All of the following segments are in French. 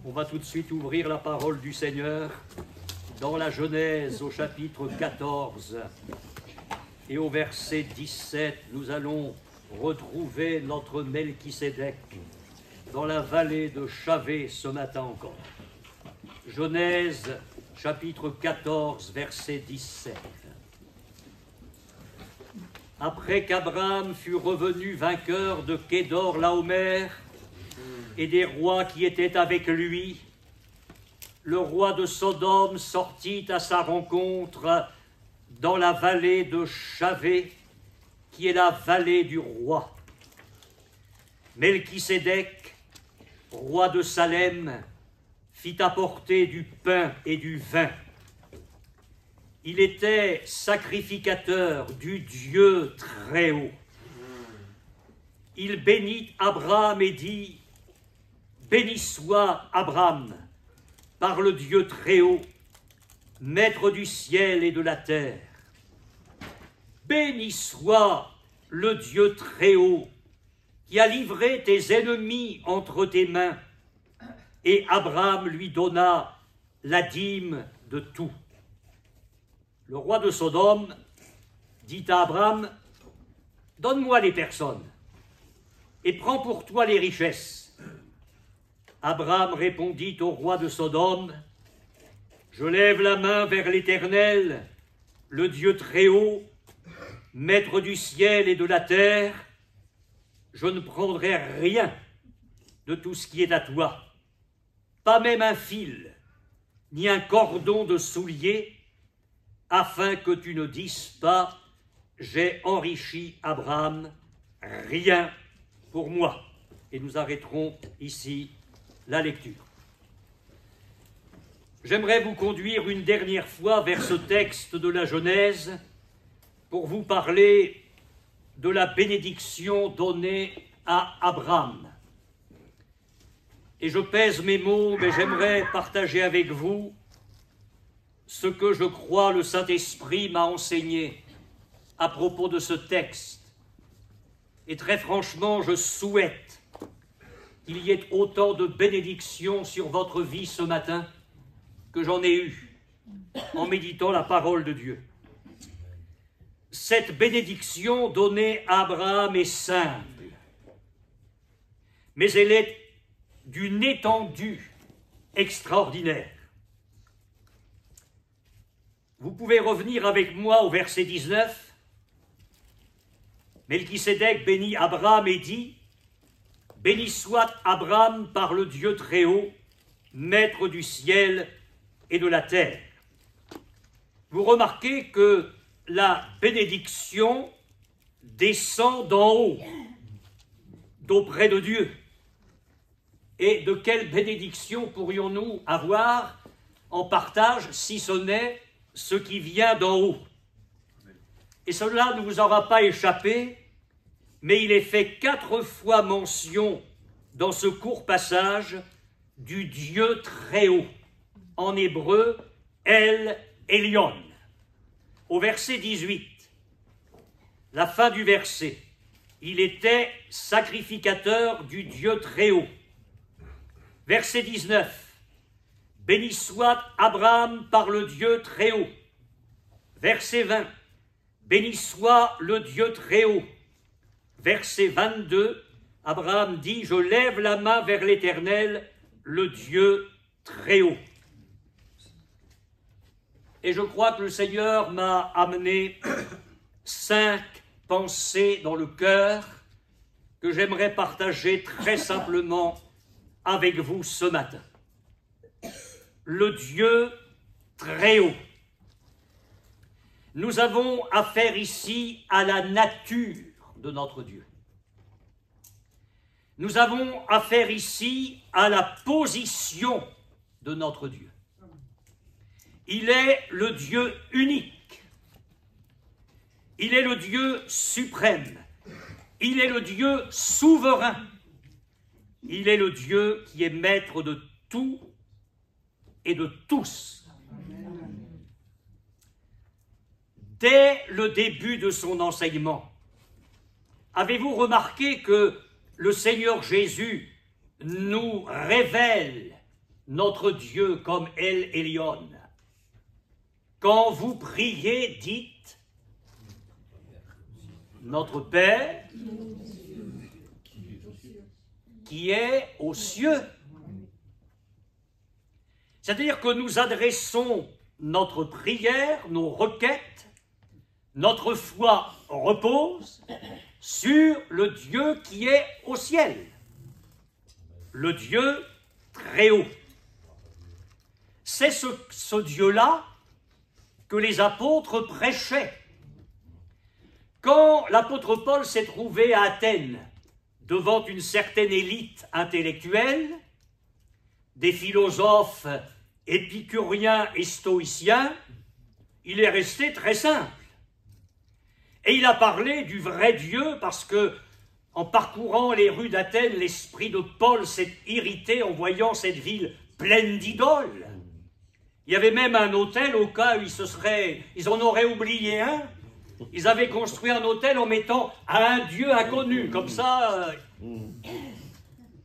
On va tout de suite ouvrir la parole du Seigneur dans la Genèse au chapitre 14 et au verset 17. Nous allons retrouver notre Melchisédek dans la vallée de Chavé ce matin encore. Genèse chapitre 14 verset 17. Après qu'Abraham fut revenu vainqueur de Kédor Laomer et des rois qui étaient avec lui, le roi de Sodome sortit à sa rencontre dans la vallée de Chavé, qui est la vallée du roi. Melchisédek, roi de Salem, fit apporter du pain et du vin. Il était sacrificateur du Dieu Très-Haut. Il bénit Abraham et dit: « Béni soit Abraham par le Dieu Très-Haut, maître du ciel et de la terre. Béni soit le Dieu Très-Haut qui a livré tes ennemis entre tes mains. » Et Abraham lui donna la dîme de tout. Le roi de Sodome dit à Abraham: « Donne-moi les personnes et prends pour toi les richesses. » Abraham répondit au roi de Sodome: « Je lève la main vers l'Éternel, le Dieu Très-Haut, maître du ciel et de la terre. Je ne prendrai rien de tout ce qui est à toi, pas même un fil, ni un cordon de soulier, afin que tu ne dises pas: j'ai enrichi Abraham, rien pour moi. » Et nous arrêterons ici la lecture. J'aimerais vous conduire une dernière fois vers ce texte de la Genèse pour vous parler de la bénédiction donnée à Abraham. Et je pèse mes mots, mais j'aimerais partager avec vous ce que je crois le Saint-Esprit m'a enseigné à propos de ce texte. Et très franchement, je souhaite qu'il y ait autant de bénédictions sur votre vie ce matin que j'en ai eu en méditant la parole de Dieu. Cette bénédiction donnée à Abraham est simple, mais elle est d'une étendue extraordinaire. Vous pouvez revenir avec moi au verset 19. Melchisédek bénit Abraham et dit: « Béni soit Abraham par le Dieu Très-Haut, maître du ciel et de la terre. » Vous remarquez que la bénédiction descend d'en haut, d'auprès de Dieu. Et de quelle bénédiction pourrions-nous avoir en partage si ce n'est ce qui vient d'en haut? Et cela ne vous aura pas échappé, mais il est fait 4 fois mention dans ce court passage du Dieu Très-Haut, en hébreu El Elyon. Au verset 18, la fin du verset, il était sacrificateur du Dieu Très-Haut. Verset 19, béni soit Abraham par le Dieu Très-Haut. Verset 20, béni soit le Dieu Très-Haut. Verset 22, Abraham dit: « Je lève la main vers l'Éternel, le Dieu Très-Haut. » Et je crois que le Seigneur m'a amené 5 pensées dans le cœur que j'aimerais partager très simplement avec vous ce matin. Le Dieu Très-Haut. Nous avons affaire ici à la nature de notre Dieu. Nous avons affaire ici à la position de notre Dieu. Il est le Dieu unique. Il est le Dieu suprême. Il est le Dieu souverain. Il est le Dieu qui est maître de tout et de tous. Dès le début de son enseignement, avez-vous remarqué que le Seigneur Jésus nous révèle notre Dieu comme El Elyon. Quand vous priez, dites « Notre Père qui est aux cieux ». C'est-à-dire que nous adressons notre prière, nos requêtes, notre foi repose sur le Dieu qui est au ciel, le Dieu très haut. C'est ce Dieu-là que les apôtres prêchaient. Quand l'apôtre Paul s'est trouvé à Athènes devant une certaine élite intellectuelle, des philosophes épicuriens et stoïciens, il est resté très simple. Et il a parlé du vrai Dieu parce que, en parcourant les rues d'Athènes, l'esprit de Paul s'est irrité en voyant cette ville pleine d'idoles. Il y avait même un autel au cas où ils en auraient oublié un. Ils avaient construit un autel en mettant un Dieu inconnu, comme ça.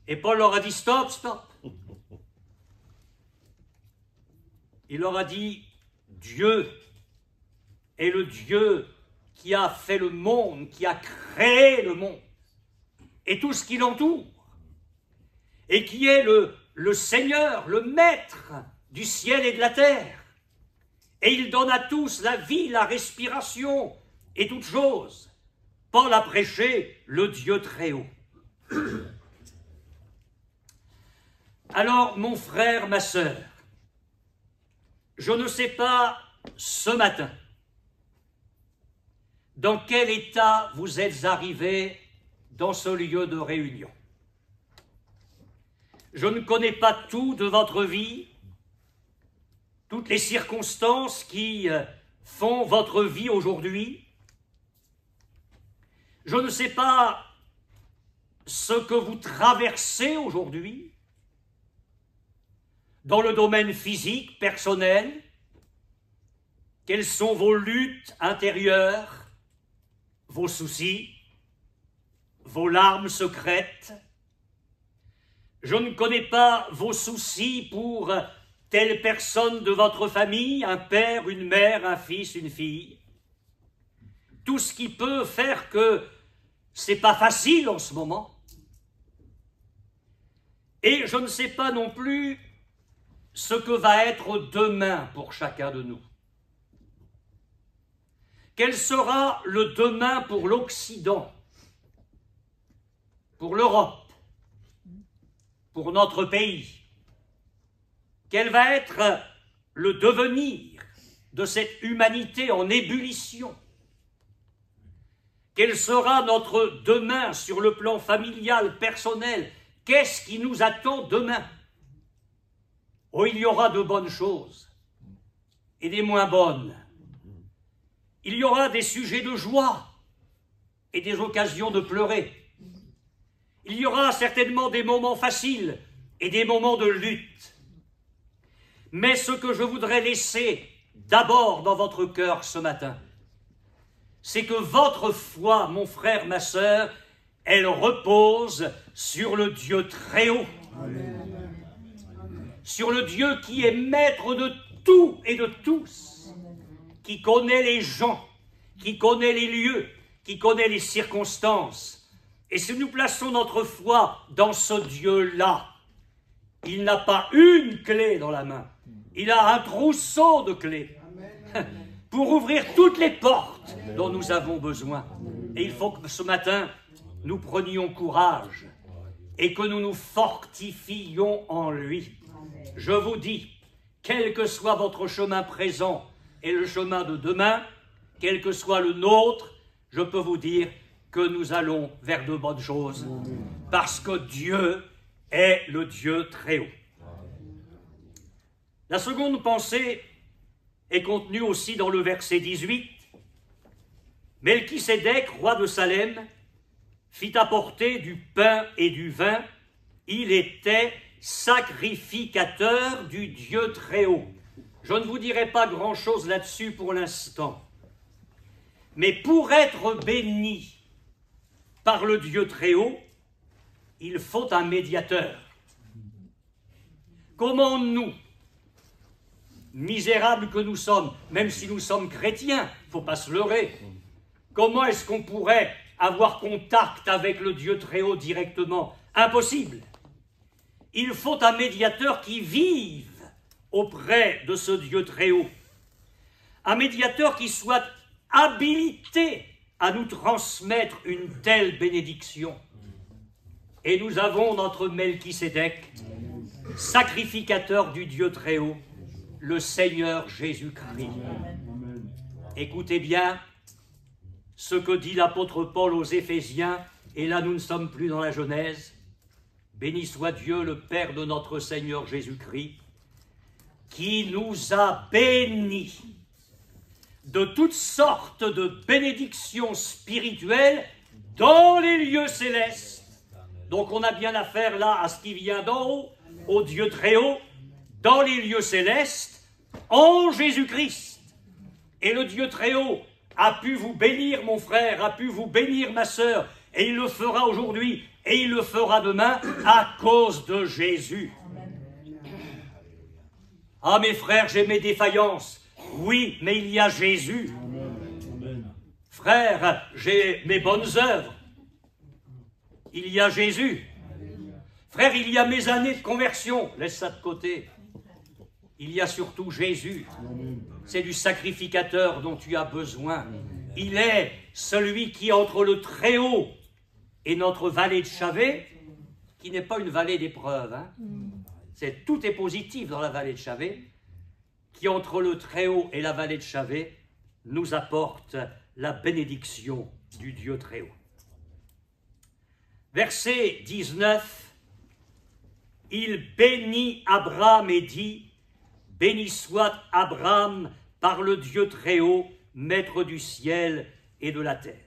Et Paul leur a dit stop, stop. Il leur a dit Dieu est le Dieu qui a fait le monde, qui a créé le monde et tout ce qui l'entoure, et qui est le Seigneur, le Maître du ciel et de la terre. Et il donne à tous la vie, la respiration et toutes choses. Paul a prêché le Dieu très haut. Alors, mon frère, ma sœur, je ne sais pas ce matin dans quel état vous êtes arrivés dans ce lieu de réunion. Je ne connais pas tout de votre vie, toutes les circonstances qui font votre vie aujourd'hui. Je ne sais pas ce que vous traversez aujourd'hui dans le domaine physique, personnel. Quelles sont vos luttes intérieures, vos soucis, vos larmes secrètes? Je ne connais pas vos soucis pour telle personne de votre famille, un père, une mère, un fils, une fille. Tout ce qui peut faire que c'est pas facile en ce moment. Et je ne sais pas non plus ce que va être demain pour chacun de nous. Quel sera le demain pour l'Occident, pour l'Europe, pour notre pays? Quel va être le devenir de cette humanité en ébullition? Quel sera notre demain sur le plan familial, personnel? Qu'est-ce qui nous attend demain? Oh, il y aura de bonnes choses et des moins bonnes. Il y aura des sujets de joie et des occasions de pleurer. Il y aura certainement des moments faciles et des moments de lutte. Mais ce que je voudrais laisser d'abord dans votre cœur ce matin, c'est que votre foi, mon frère, ma sœur, elle repose sur le Dieu très haut. Amen. Sur le Dieu qui est maître de tout et de tous, qui connaît les gens, qui connaît les lieux, qui connaît les circonstances. Et si nous plaçons notre foi dans ce Dieu-là, il n'a pas une clé dans la main, il a un trousseau de clés pour ouvrir toutes les portes dont nous avons besoin. Et il faut que ce matin, nous prenions courage et que nous nous fortifions en lui. Je vous dis, quel que soit votre chemin présent et le chemin de demain, quel que soit le nôtre, je peux vous dire que nous allons vers de bonnes choses, parce que Dieu est le Dieu très haut. La seconde pensée est contenue aussi dans le verset 18. Melchisédek, roi de Salem, fit apporter du pain et du vin. Il était sacrificateur du Dieu très haut. Je ne vous dirai pas grand-chose là-dessus pour l'instant. Mais pour être béni par le Dieu très haut, il faut un médiateur. Comment nous, misérables que nous sommes, même si nous sommes chrétiens, il ne faut pas se leurrer, comment est-ce qu'on pourrait avoir contact avec le Dieu Très-Haut directement? Impossible. Il faut un médiateur qui vive auprès de ce Dieu Très-Haut. Un médiateur qui soit habilité à nous transmettre une telle bénédiction. Et nous avons notre Melchisédek, sacrificateur du Dieu Très-Haut, le Seigneur Jésus-Christ. Écoutez bien ce que dit l'apôtre Paul aux Éphésiens, et là nous ne sommes plus dans la Genèse. Béni soit Dieu, le Père de notre Seigneur Jésus-Christ, qui nous a bénis de toutes sortes de bénédictions spirituelles dans les lieux célestes. Donc on a bien affaire là à ce qui vient d'en haut, au Dieu Très-Haut, dans les lieux célestes, en Jésus-Christ. Et le Dieu Très-Haut a pu vous bénir, mon frère, a pu vous bénir, ma sœur, et il le fera aujourd'hui, et il le fera demain, à cause de Jésus. Ah, mes frères, j'ai mes défaillances. Oui, mais il y a Jésus. Frère, j'ai mes bonnes œuvres. Il y a Jésus. Frère, il y a mes années de conversion. Laisse ça de côté. Il y a surtout Jésus. C'est du sacrificateur dont tu as besoin. Il est celui qui, entre le Très-Haut et notre vallée de Chavé, qui n'est pas une vallée d'épreuve, hein. Tout est positif dans la vallée de Chavé, qui, entre le Très-Haut et la vallée de Chavé, nous apporte la bénédiction du Dieu Très-Haut. Verset 19, il bénit Abraham et dit, béni soit Abraham par le Dieu Très-Haut, maître du ciel et de la terre.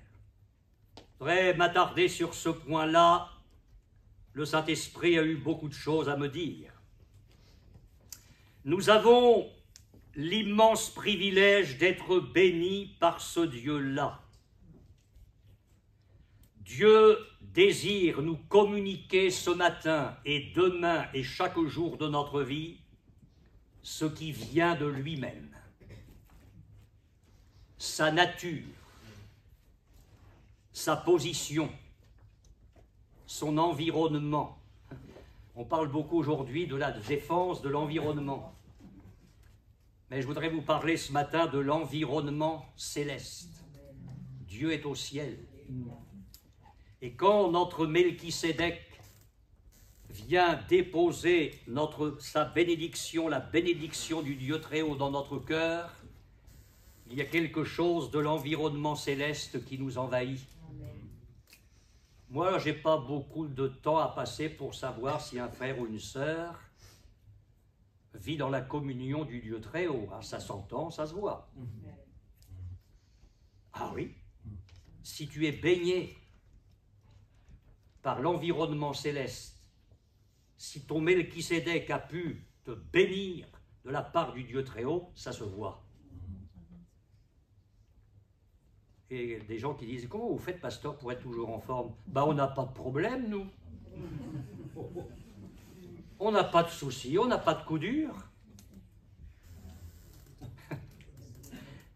Je voudrais m'attarder sur ce point-là. Le Saint-Esprit a eu beaucoup de choses à me dire. Nous avons l'immense privilège d'être bénis par ce Dieu-là. Dieu désire nous communiquer ce matin et demain et chaque jour de notre vie ce qui vient de lui-même, sa nature, sa position, son environnement. On parle beaucoup aujourd'hui de la défense de l'environnement. Mais je voudrais vous parler ce matin de l'environnement céleste. Dieu est au ciel. Et quand notre Melchisédek vient déposer sa bénédiction, la bénédiction du Dieu Très-Haut dans notre cœur, il y a quelque chose de l'environnement céleste qui nous envahit. Moi, je n'ai pas beaucoup de temps à passer pour savoir si un frère ou une sœur vit dans la communion du Dieu Très-Haut. Ah, ça s'entend, ça se voit. Ah oui, si tu es baigné par l'environnement céleste, si ton Melchisédek a pu te bénir de la part du Dieu Très-Haut, ça se voit. Et des gens qui disent, comment vous faites, pasteur, pour être toujours en forme? Ben, on n'a pas de problème, nous. On n'a pas de soucis, on n'a pas de coups durs.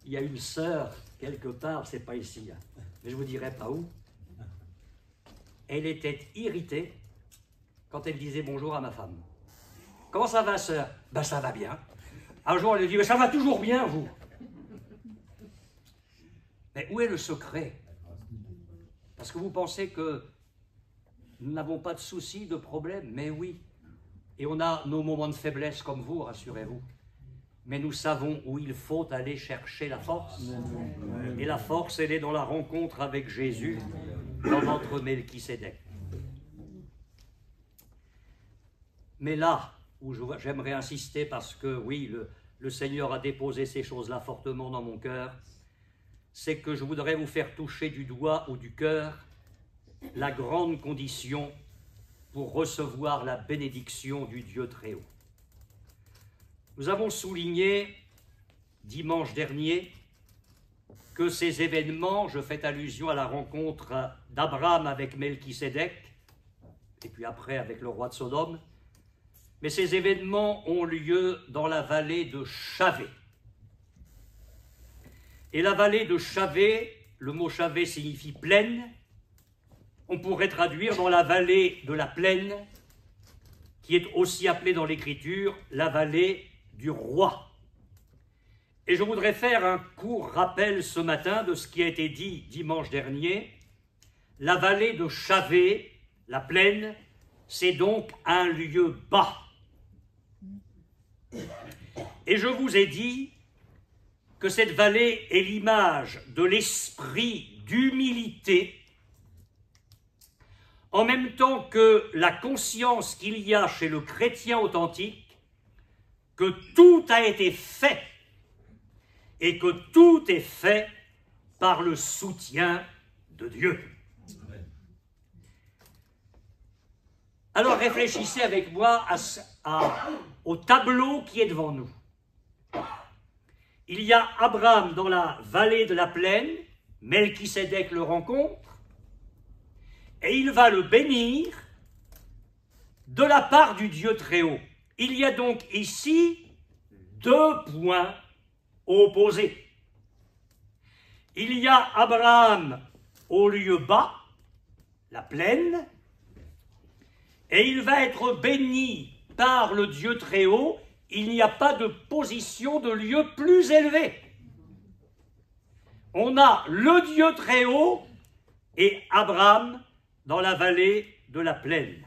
Il y a une sœur, quelque part, c'est pas ici, hein, mais je ne vous dirai pas où. Elle était irritée quand elle disait bonjour à ma femme. Comment ça va, sœur? Ben, ça va bien. Un jour, elle lui dit, ben, ça va toujours bien, vous. Mais où est le secret? Parce que vous pensez que nous n'avons pas de soucis, de problèmes, mais oui. Et on a nos moments de faiblesse comme vous, rassurez-vous. Mais nous savons où il faut aller chercher la force. Et la force, elle est dans la rencontre avec Jésus, dans notre Melchisédek. Mais là où j'aimerais insister, parce que oui, le Seigneur a déposé ces choses-là fortement dans mon cœur, c'est que je voudrais vous faire toucher du doigt ou du cœur la grande condition pour recevoir la bénédiction du Dieu Très-Haut. Nous avons souligné dimanche dernier que ces événements, je fais allusion à la rencontre d'Abraham avec Melchisédek, et puis après avec le roi de Sodome. Mais ces événements ont lieu dans la vallée de Chavé. Et la vallée de Chavé, le mot Chavé signifie plaine. On pourrait traduire dans la vallée de la plaine, qui est aussi appelée dans l'Écriture la vallée du roi. Et je voudrais faire un court rappel ce matin de ce qui a été dit dimanche dernier. La vallée de Chavé, la plaine, c'est donc un lieu bas. Et je vous ai dit que cette vallée est l'image de l'esprit d'humilité, en même temps que la conscience qu'il y a chez le chrétien authentique que tout a été fait et que tout est fait par le soutien de Dieu. Alors réfléchissez avec moi au tableau qui est devant nous. Il y a Abraham dans la vallée de la plaine, Melchisédek le rencontre, et il va le bénir de la part du Dieu Très-Haut. Il y a donc ici deux points opposés. Il y a Abraham au lieu bas, la plaine, et il va être béni par le Dieu Très-Haut. Il n'y a pas de position de lieu plus élevé. On a le Dieu Très-Haut et Abraham dans la vallée de la plaine.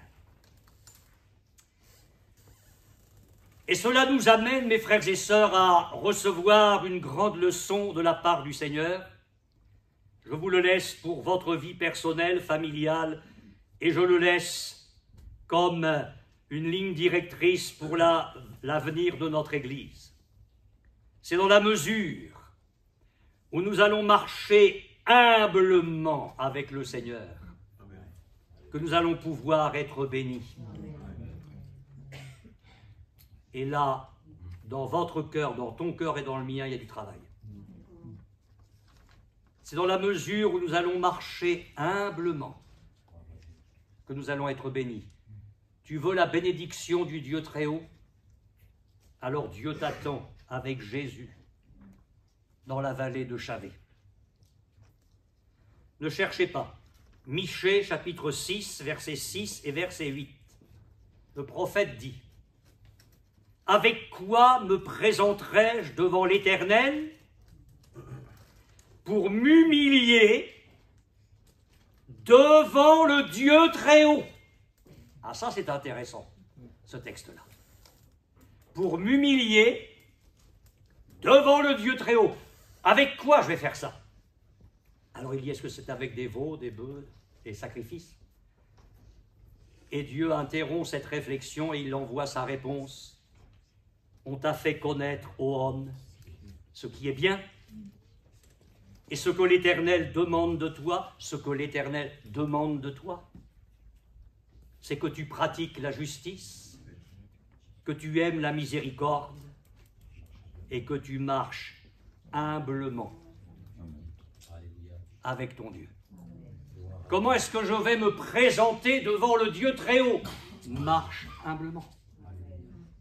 Et cela nous amène, mes frères et sœurs, à recevoir une grande leçon de la part du Seigneur. Je vous le laisse pour votre vie personnelle, familiale, et je le laisse comme une ligne directrice pour l'avenir de notre Église. C'est dans la mesure où nous allons marcher humblement avec le Seigneur que nous allons pouvoir être bénis. Et là, dans votre cœur, dans ton cœur et dans le mien, il y a du travail. C'est dans la mesure où nous allons marcher humblement que nous allons être bénis. Tu veux la bénédiction du Dieu Très-Haut? Alors Dieu t'attend avec Jésus dans la vallée de Chavé. Ne cherchez pas. Michée, chapitre 6, verset 6 et verset 8. Le prophète dit: « Avec quoi me présenterai-je devant l'Éternel pour m'humilier devant le Dieu Très-Haut » Ah, ça c'est intéressant, ce texte-là. Pour m'humilier devant le Dieu Très-Haut. Avec quoi je vais faire ça? Alors il dit, est-ce que c'est avec des veaux, des bœufs, des sacrifices? Et Dieu interrompt cette réflexion et il envoie sa réponse. On t'a fait connaître, ô homme, ce qui est bien. Et ce que l'Éternel demande de toi, ce que l'Éternel demande de toi, c'est que tu pratiques la justice, que tu aimes la miséricorde et que tu marches humblement avec ton Dieu. Comment est-ce que je vais me présenter devant le Dieu Très-Haut? Marche humblement.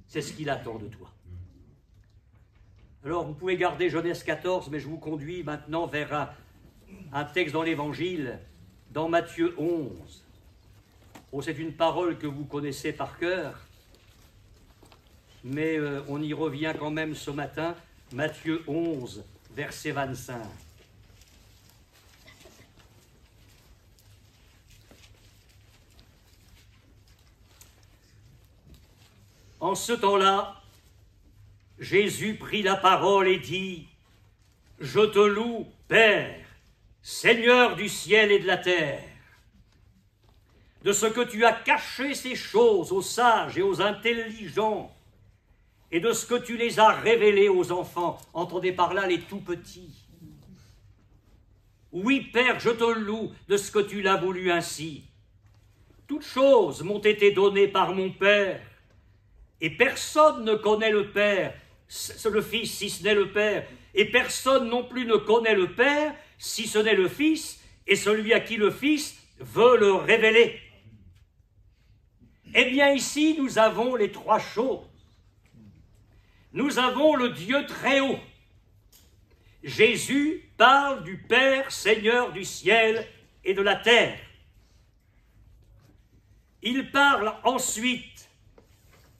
C'est ce qu'il attend de toi. Alors, vous pouvez garder Genèse 14, mais je vous conduis maintenant vers un texte dans l'Évangile, dans Matthieu 11. Oh, c'est une parole que vous connaissez par cœur, mais on y revient quand même ce matin. Matthieu 11, verset 25. En ce temps-là, Jésus prit la parole et dit: « Je te loue, Père, Seigneur du ciel et de la terre, de ce que tu as caché ces choses aux sages et aux intelligents, et de ce que tu les as révélées aux enfants. » Entendez par là les tout petits. Oui, Père, je te loue de ce que tu l'as voulu ainsi. Toutes choses m'ont été données par mon Père, et personne ne connaît le Père, le Fils, si ce n'est le Père, et personne non plus ne connaît le Père, si ce n'est le Fils, et celui à qui le Fils veut le révéler. Eh bien ici, nous avons les trois choses. Nous avons le Dieu très haut. Jésus parle du Père, Seigneur du ciel et de la terre. Il parle ensuite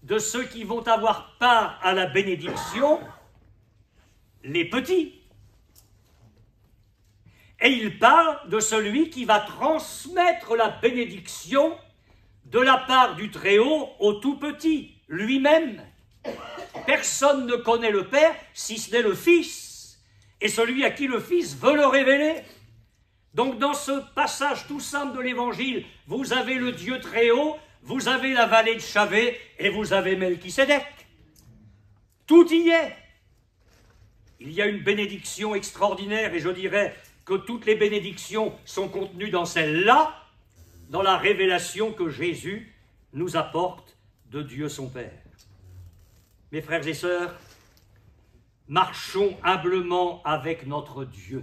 de ceux qui vont avoir part à la bénédiction, les petits. Et il parle de celui qui va transmettre la bénédiction de la part du Très-Haut au tout-petit, lui-même. Personne ne connaît le Père si ce n'est le Fils, et celui à qui le Fils veut le révéler. Donc dans ce passage tout simple de l'Évangile, vous avez le Dieu Très-Haut, vous avez la vallée de Chavé, et vous avez Melchisédek. Tout y est. Il y a une bénédiction extraordinaire, et je dirais que toutes les bénédictions sont contenues dans celle-là, dans la révélation que Jésus nous apporte de Dieu son Père. Mes frères et sœurs, marchons humblement avec notre Dieu.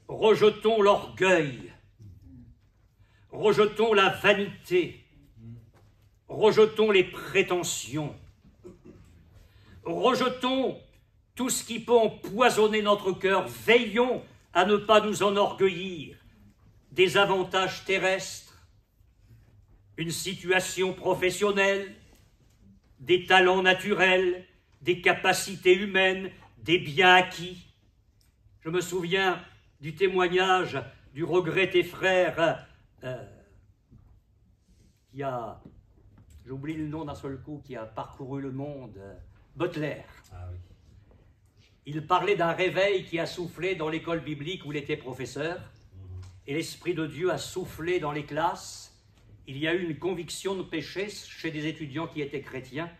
Rejetons l'orgueil, rejetons la vanité, rejetons les prétentions, rejetons tout ce qui peut empoisonner notre cœur. Veillons à ne pas nous enorgueillir des avantages terrestres, une situation professionnelle, des talents naturels, des capacités humaines, des biens acquis. Je me souviens du témoignage du regretté frère qui a, j'oublie le nom d'un seul coup, qui a parcouru le monde, Butler. Ah oui. Il parlait d'un réveil qui a soufflé dans l'école biblique où il était professeur, et l'Esprit de Dieu a soufflé dans les classes. Il y a eu une conviction de péché chez des étudiants qui étaient chrétiens,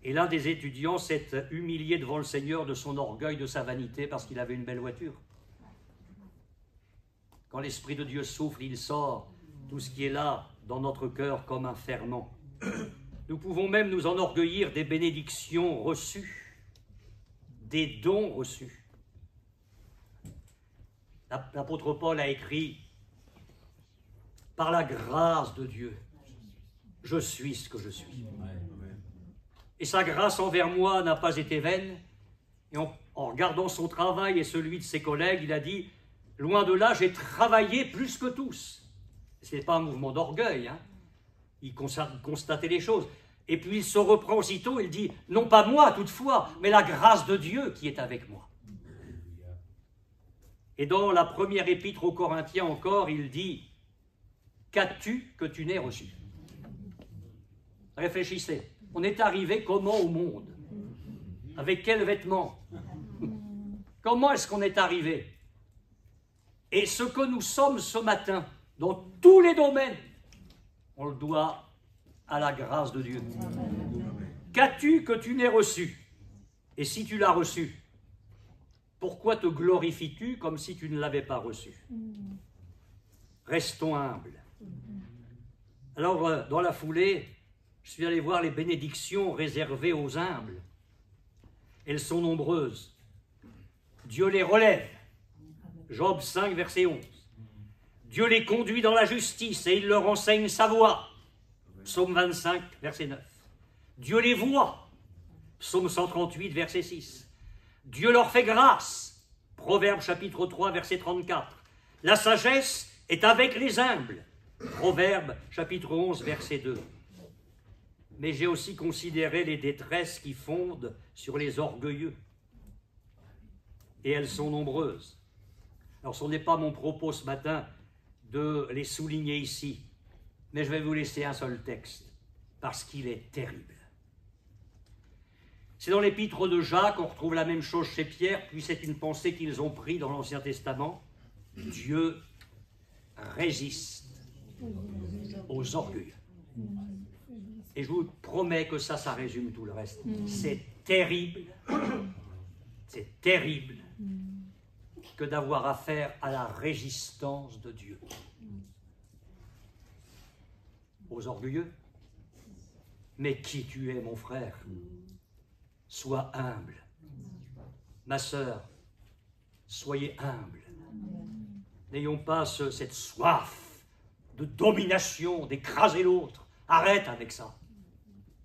et l'un des étudiants s'est humilié devant le Seigneur de son orgueil, de sa vanité, parce qu'il avait une belle voiture. Quand l'Esprit de Dieu souffle, il sort tout ce qui est là dans notre cœur comme un ferment. Nous pouvons même nous enorgueillir des bénédictions reçues, des dons reçus. L'apôtre Paul a écrit « Par la grâce de Dieu, je suis ce que je suis. » Et sa grâce envers moi n'a pas été vaine. Et en regardant son travail et celui de ses collègues, il a dit « Loin de là, j'ai travaillé plus que tous. » Ce n'est pas un mouvement d'orgueil, hein. Il constatait les choses. Et puis il se reprend aussitôt, il dit « Non pas moi toutefois, mais la grâce de Dieu qui est avec moi. » Et dans la première épître aux Corinthiens encore, il dit « Qu'as-tu que tu n'aies reçu ?» Réfléchissez. On est arrivé comment au monde? Avec quels vêtements? Comment est-ce qu'on est arrivé? Et ce que nous sommes ce matin, dans tous les domaines, on le doit à la grâce de Dieu. Qu'as-tu que tu n'aies reçu? Et si tu l'as reçu, pourquoi te glorifies-tu comme si tu ne l'avais pas reçu? Restons humbles. Alors, dans la foulée, je suis allé voir les bénédictions réservées aux humbles. Elles sont nombreuses. Dieu les relève. Job 5, verset 11. Dieu les conduit dans la justice et il leur enseigne sa voie. Psaume 25, verset 9. Dieu les voit. Psaume 138, verset 6. Dieu leur fait grâce. Proverbe chapitre 3, verset 34. La sagesse est avec les humbles. Proverbe chapitre 11, verset 2. Mais j'ai aussi considéré les détresses qui fondent sur les orgueilleux. Et elles sont nombreuses. Alors ce n'est pas mon propos ce matin de les souligner ici, mais je vais vous laisser un seul texte, parce qu'il est terrible. C'est dans l'épître de Jacques, on retrouve la même chose chez Pierre, puis c'est une pensée qu'ils ont prise dans l'Ancien Testament. Dieu résiste aux orgueilleux. Et je vous promets que ça résume tout le reste. C'est terrible que d'avoir affaire à la résistance de Dieu. Aux orgueilleux. Mais qui tu es, mon frère? Sois humble. Ma sœur, soyez humble. N'ayons pas cette soif de domination, d'écraser l'autre. Arrête avec ça.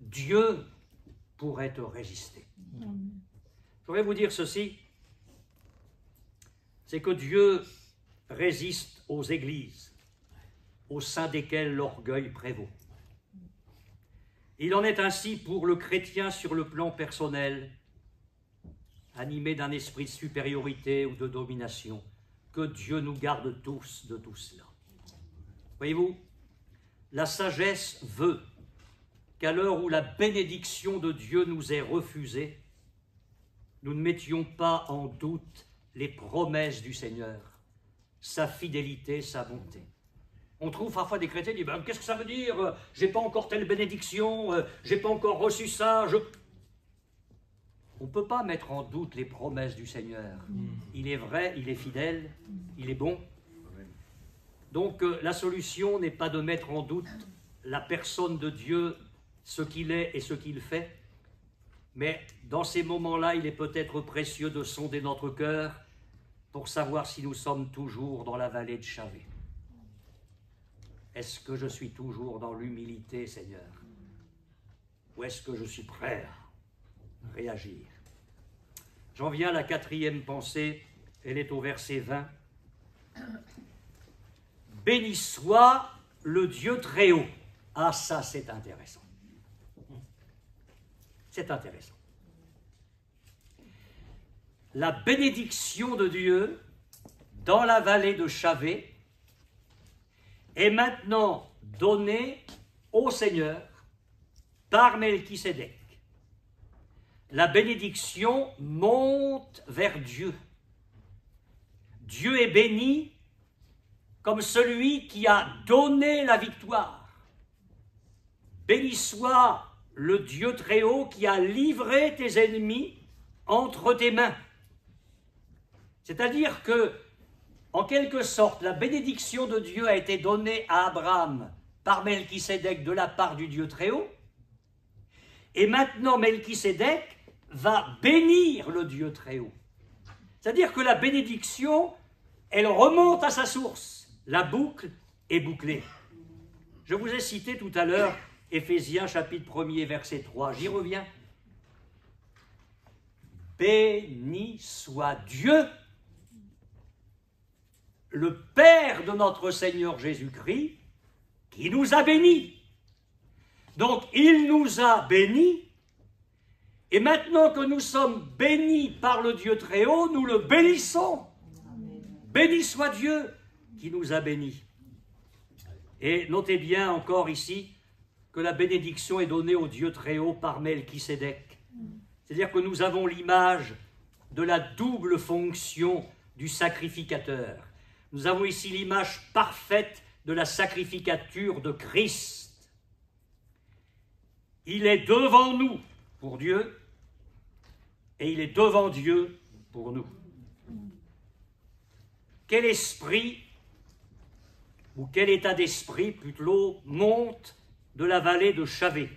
Dieu pourrait te résister. Je voudrais vous dire ceci, c'est que Dieu résiste aux églises, au sein desquelles l'orgueil prévaut. Il en est ainsi pour le chrétien sur le plan personnel, animé d'un esprit de supériorité ou de domination. Que Dieu nous garde tous de tout cela. Voyez-vous, la sagesse veut qu'à l'heure où la bénédiction de Dieu nous est refusée, nous ne mettions pas en doute les promesses du Seigneur, sa fidélité, sa bonté. On trouve parfois des chrétiens qui disent « Qu'est-ce que ça veut dire? J'ai pas encore telle bénédiction, j'ai pas encore reçu ça. » On ne peut pas mettre en doute les promesses du Seigneur. Il est vrai, il est fidèle, il est bon. Donc la solution n'est pas de mettre en doute la personne de Dieu, ce qu'il est et ce qu'il fait, mais dans ces moments-là, il est peut-être précieux de sonder notre cœur pour savoir si nous sommes toujours dans la vallée de Chavé. Est-ce que je suis toujours dans l'humilité, Seigneur? Ou est-ce que je suis prêt à réagir? J'en viens à la quatrième pensée, elle est au verset 20. Béni soit le Dieu très haut. Ah, ça c'est intéressant. C'est intéressant. La bénédiction de Dieu dans la vallée de Chavé est maintenant donnée au Seigneur par Melchisédek. La bénédiction monte vers Dieu. Dieu est béni comme celui qui a donné la victoire. Béni soit le Dieu très haut qui a livré tes ennemis entre tes mains. C'est-à-dire que, en quelque sorte, la bénédiction de Dieu a été donnée à Abraham par Melchisédek de la part du Dieu très haut. Et maintenant, Melchisédek va bénir le Dieu très haut. C'est-à-dire que la bénédiction, elle remonte à sa source. La boucle est bouclée. Je vous ai cité tout à l'heure Éphésiens chapitre 1er verset 3. J'y reviens. Béni soit Dieu, le Père de notre Seigneur Jésus-Christ, qui nous a bénis. Donc, il nous a bénis, et maintenant que nous sommes bénis par le Dieu très haut, nous le bénissons. Béni soit Dieu qui nous a bénis. Et notez bien encore ici que la bénédiction est donnée au Dieu très haut par Melchisédek. C'est-à-dire que nous avons l'image de la double fonction du sacrificateur. Nous avons ici l'image parfaite de la sacrificature de Christ. Il est devant nous pour Dieu et il est devant Dieu pour nous. Quel esprit, ou quel état d'esprit plutôt, monte de la vallée de Chavé?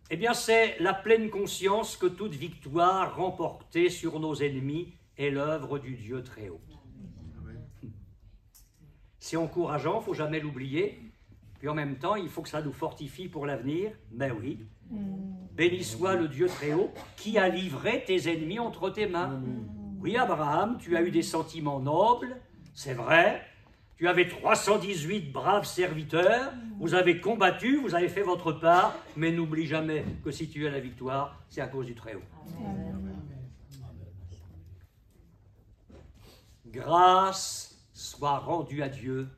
Eh bien, c'est la pleine conscience que toute victoire remportée sur nos ennemis est l'œuvre du Dieu très haut. C'est encourageant, il ne faut jamais l'oublier. Puis en même temps, il faut que ça nous fortifie pour l'avenir. Mais oui, béni soit le Dieu très haut qui a livré tes ennemis entre tes mains. Oui, Abraham, tu as eu des sentiments nobles, c'est vrai. Tu avais 318 braves serviteurs, vous avez combattu, vous avez fait votre part, mais n'oublie jamais que si tu as la victoire, c'est à cause du Très-Haut. Grâce soit rendue à Dieu,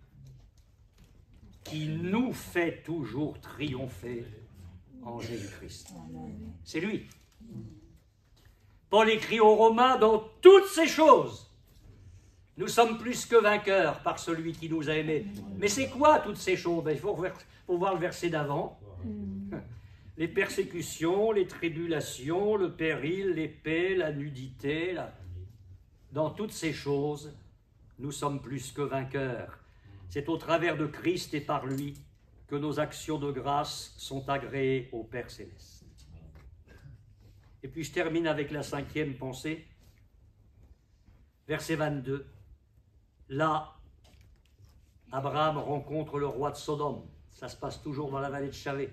qui nous fait toujours triompher en Jésus-Christ. C'est lui. Paul écrit aux Romains, dans toutes ces choses, nous sommes plus que vainqueurs par celui qui nous a aimés. Mais c'est quoi toutes ces choses? Il faut voir le verset d'avant. Les persécutions, les tribulations, le péril, l'épée, la nudité. Dans toutes ces choses, nous sommes plus que vainqueurs. C'est au travers de Christ et par lui que nos actions de grâce sont agréées au Père Céleste. Et puis je termine avec la 5e pensée. Verset 22. Là, Abraham rencontre le roi de Sodome. Ça se passe toujours dans la vallée de Chavé.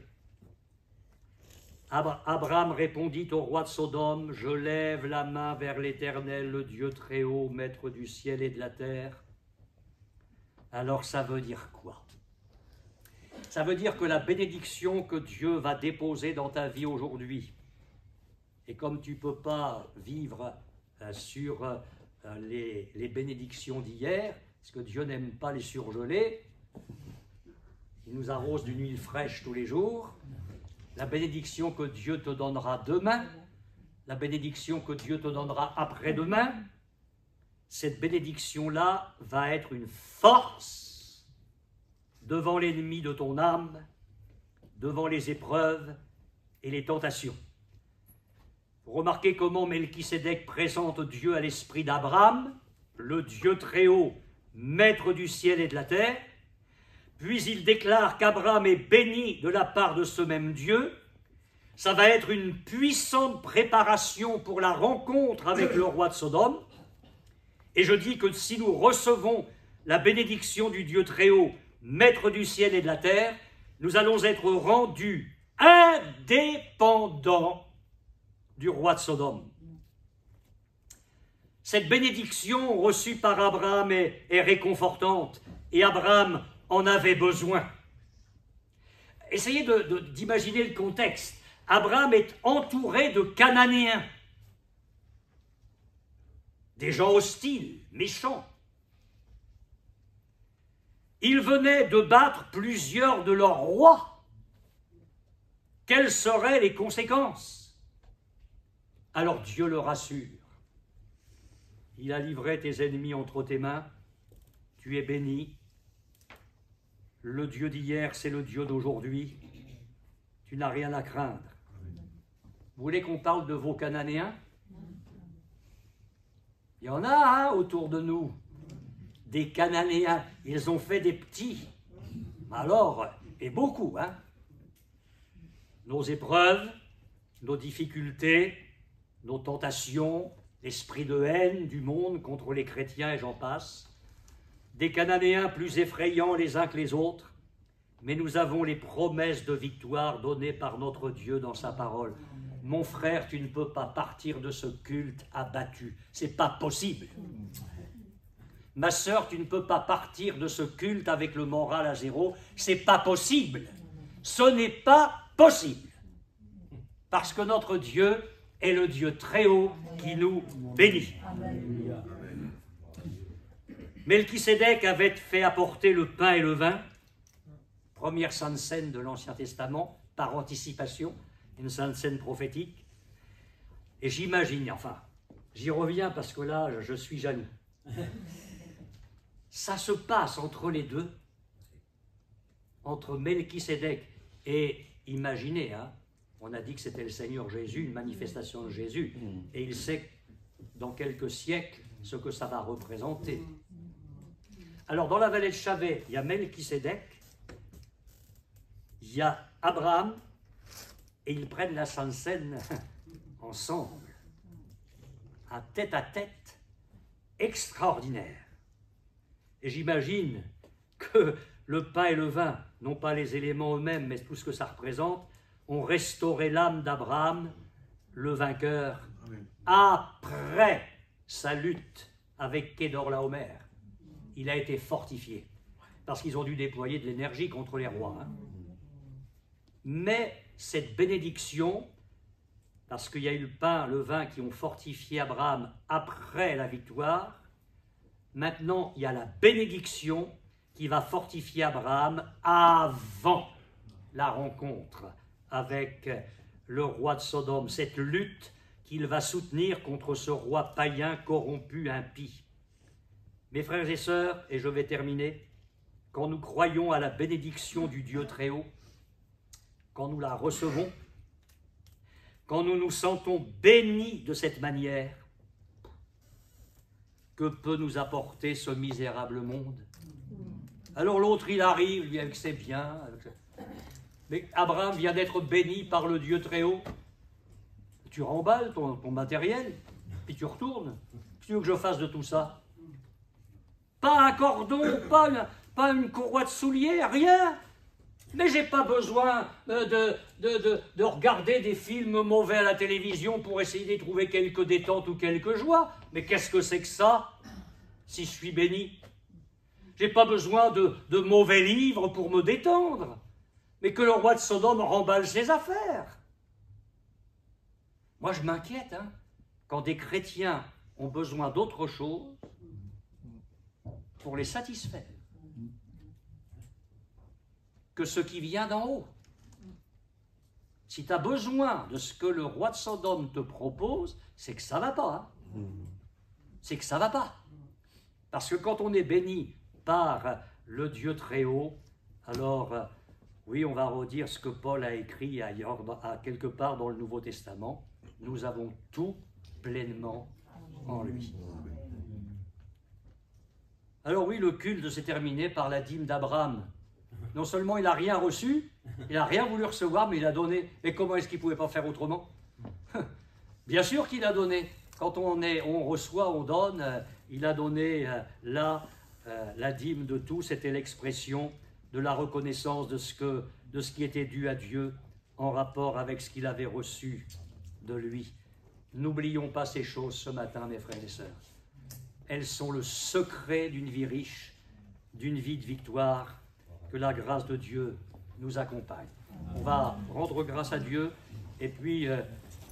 Abraham répondit au roi de Sodome, « Je lève la main vers l'Éternel, le Dieu très haut, maître du ciel et de la terre. » Alors ça veut dire quoi? Ça veut dire que la bénédiction que Dieu va déposer dans ta vie aujourd'hui, et comme tu ne peux pas vivre sur les bénédictions d'hier, parce que Dieu n'aime pas les surgelés, il nous arrose d'une huile fraîche tous les jours, la bénédiction que Dieu te donnera demain, la bénédiction que Dieu te donnera après-demain, cette bénédiction-là va être une force devant l'ennemi de ton âme, devant les épreuves et les tentations. Vous remarquez comment Melchisédek présente Dieu à l'esprit d'Abraham, le Dieu très haut, maître du ciel et de la terre, puis il déclare qu'Abraham est béni de la part de ce même Dieu. Ça va être une puissante préparation pour la rencontre avec le roi de Sodome. Et je dis que si nous recevons la bénédiction du Dieu très haut, maître du ciel et de la terre, nous allons être rendus indépendants du roi de Sodome. Cette bénédiction reçue par Abraham est réconfortante, et Abraham en avait besoin. Essayez d'imaginer le contexte. Abraham est entouré de Cananéens, des gens hostiles, méchants. Il venait de battre plusieurs de leurs rois. Quelles seraient les conséquences? Alors Dieu le rassure. Il a livré tes ennemis entre tes mains. Tu es béni. Le Dieu d'hier, c'est le Dieu d'aujourd'hui. Tu n'as rien à craindre. Vous voulez qu'on parle de vos Cananéens? Il y en a autour de nous. Des Cananéens. Ils ont fait des petits. Alors, et beaucoup, hein? Nos épreuves, nos difficultés, nos tentations, l'esprit de haine du monde contre les chrétiens et j'en passe. Des Cananéens plus effrayants les uns que les autres, mais nous avons les promesses de victoire données par notre Dieu dans sa parole. Mon frère, tu ne peux pas partir de ce culte abattu. C'est pas possible. Ma sœur, tu ne peux pas partir de ce culte avec le moral à zéro. C'est pas possible. Ce n'est pas possible. Parce que notre Dieu est le Dieu très haut qui nous bénit. Melchisédek avait fait apporter le pain et le vin, première sainte scène de l'Ancien Testament, par anticipation, une sainte scène prophétique. Et j'imagine, enfin, j'y reviens parce que là, je suis jaloux. Ça se passe entre les deux, entre Melchisédek et, imaginez, hein, on a dit que c'était le Seigneur Jésus, une manifestation de Jésus, et il sait dans quelques siècles ce que ça va représenter. Alors, dans la vallée de Chavé, il y a Melchisédek, il y a Abraham, et ils prennent la Sainte Seine ensemble, un tête-à-tête extraordinaire. Et j'imagine que le pain et le vin, non pas les éléments eux-mêmes, mais tout ce que ça représente, ont restauré l'âme d'Abraham, le vainqueur, après sa lutte avec Kédorlaomer. Il a été fortifié, parce qu'ils ont dû déployer de l'énergie contre les rois. Hein. Mais cette bénédiction, parce qu'il y a eu le pain, le vin qui ont fortifié Abraham après la victoire, maintenant il y a la bénédiction qui va fortifier Abraham avant la rencontre avec le roi de Sodome, cette lutte qu'il va soutenir contre ce roi païen corrompu, impie. Mes frères et sœurs, et je vais terminer, quand nous croyons à la bénédiction du Dieu très haut, quand nous la recevons, quand nous nous sentons bénis de cette manière, que peut nous apporter ce misérable monde? Alors l'autre, il arrive, lui, avec ses biens. Mais Abraham vient d'être béni par le Dieu très haut. Tu remballes ton matériel, puis tu retournes. Qu'est-ce que tu veux que je fasse de tout ça? Pas un cordon, pas une courroie de souliers, rien. Mais j'ai pas besoin de regarder des films mauvais à la télévision pour essayer de trouver quelques détentes ou quelques joies. Mais qu'est-ce que c'est que ça, si je suis béni? J'ai pas besoin de mauvais livres pour me détendre. Mais que le roi de Sodome remballe ses affaires. Moi, je m'inquiète, hein, quand des chrétiens ont besoin d'autre chose pour les satisfaire que ce qui vient d'en haut. Si tu as besoin de ce que le roi de Sodome te propose, c'est que ça ne va pas. Hein. C'est que ça ne va pas. Parce que quand on est béni par le Dieu très haut, alors, oui, on va redire ce que Paul a écrit ailleurs, quelque part dans le Nouveau Testament. Nous avons tout pleinement en lui. Alors oui, le culte s'est terminé par la dîme d'Abraham. Non seulement il n'a rien reçu, il n'a rien voulu recevoir, mais il a donné. Et comment est-ce qu'il ne pouvait pas faire autrement? Bien sûr qu'il a donné. Quand on reçoit, on donne. Il a donné la dîme de tout. C'était l'expression de la reconnaissance de ce qui était dû à Dieu en rapport avec ce qu'il avait reçu de lui. N'oublions pas ces choses ce matin, mes frères et sœurs. Elles sont le secret d'une vie riche, d'une vie de victoire. Que la grâce de Dieu nous accompagne. On va rendre grâce à Dieu et puis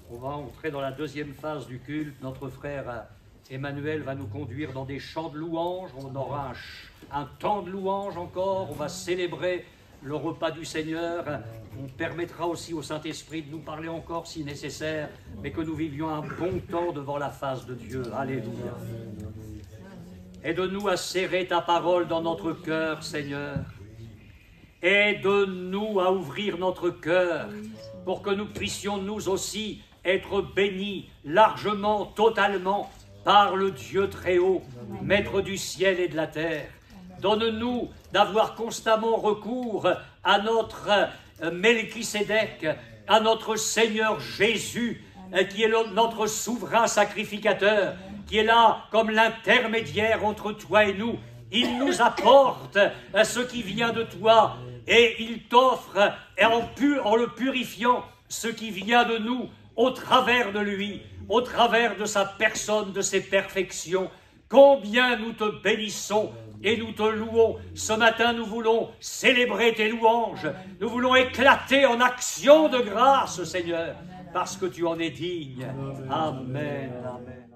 on va entrer dans la deuxième phase du culte. Notre frère Emmanuel va nous conduire dans des chants de louanges. On aura un temps de louange encore. On va célébrer le repas du Seigneur. On permettra aussi au Saint-Esprit de nous parler encore si nécessaire, mais que nous vivions un bon temps devant la face de Dieu. Alléluia. Aide-nous à serrer ta parole dans notre cœur, Seigneur. Aide-nous à ouvrir notre cœur pour que nous puissions nous aussi être bénis largement, totalement par le Dieu très haut, Maître du ciel et de la terre. Donne-nous d'avoir constamment recours à notre Melchisédek, à notre Seigneur Jésus, qui est notre souverain sacrificateur, qui est là comme l'intermédiaire entre toi et nous. Il nous apporte ce qui vient de toi et il t'offre, en le purifiant, ce qui vient de nous au travers de lui, au travers de sa personne, de ses perfections. Combien nous te bénissons et nous te louons. Ce matin, nous voulons célébrer tes louanges. Nous voulons éclater en action de grâce, Seigneur, parce que tu en es digne. Amen. Amen.